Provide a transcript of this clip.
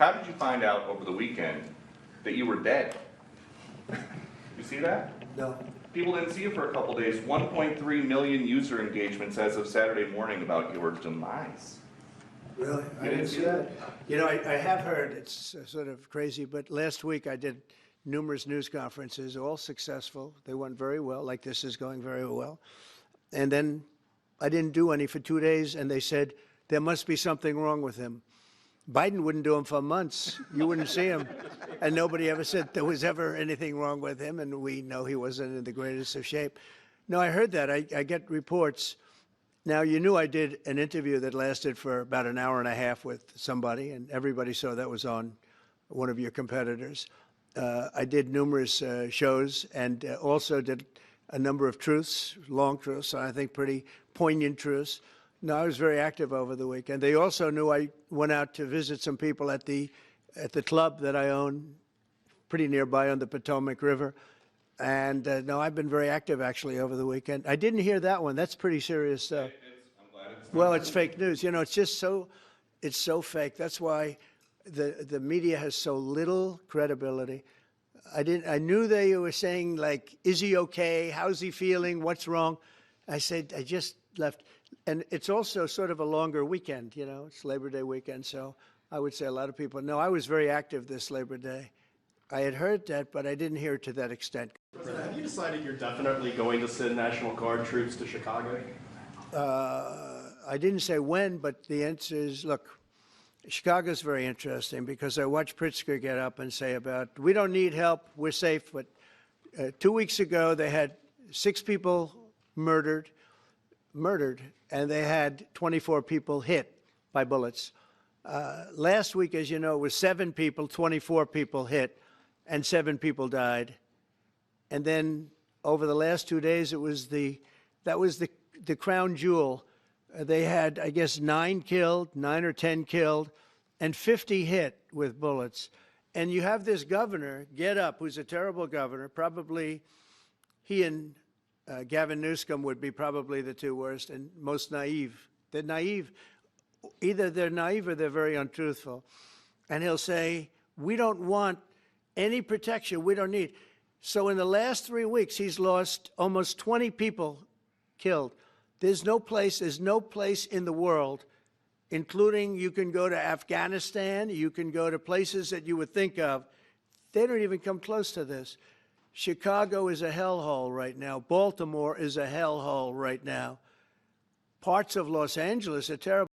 How did you find out over the weekend that you were dead? You see that? No. People didn't see you for a couple days. 1.3 million user engagements as of Saturday morning about your demise. Really? I didn't see that. You know, I have heard, it's sort of crazy, but last week I did numerous news conferences, all successful. They went very well, like this is going very well. And then I didn't do any for 2 days, and they said, there must be something wrong with him. Biden wouldn't do them for months. You wouldn't see him. And nobody ever said there was ever anything wrong with him, and we know he wasn't in the greatest of shape. No, I heard that. I get reports. Now, you knew I did an interview that lasted for about an hour and a half with somebody, and everybody saw that was on one of your competitors. I did numerous shows and also did a number of truths, long truths, and I think pretty poignant truths. No, I was very active over the weekend. They also knew I went out to visit some people at the club that I own, pretty nearby on the Potomac River. And no, I've been very active actually over the weekend. I didn't hear that one. That's pretty serious stuff. I'm glad it's Well, it's fake news. You know, it's just it's so fake. That's why the media has so little credibility. I knew they were saying, like, is he okay? How's he feeling? What's wrong? I said, I just left. And it's also sort of a longer weekend, you know, it's Labor Day weekend. So I would say a lot of people know. I was very active this Labor Day. I had heard that, but I didn't hear it to that extent. President, have you decided you're definitely going to send National Guard troops to Chicago? I didn't say when, but the answer is, look, Chicago's very interesting because I watched Pritzker get up and say about, we don't need help, we're safe. But 2 weeks ago, they had 6 people murdered, and they had 24 people hit by bullets. Last week, as you know, it was 7 people, 24 people hit, and 7 people died. And then over the last 2 days, that was the crown jewel. They had, I guess, 9 or 10 killed, and 50 hit with bullets. And you have this governor get up, who's a terrible governor. Probably he and Gavin Newsom would be probably the 2 worst and most naive. They're naive. Either they're naive or they're very untruthful. And he'll say, we don't want any protection. We don't need. So in the last 3 weeks, he's lost almost 20 people killed. There's no place in the world, including you can go to Afghanistan, you can go to places that you would think of. They don't even come close to this. Chicago is a hellhole right now. Baltimore is a hellhole right now. Parts of Los Angeles are terrible.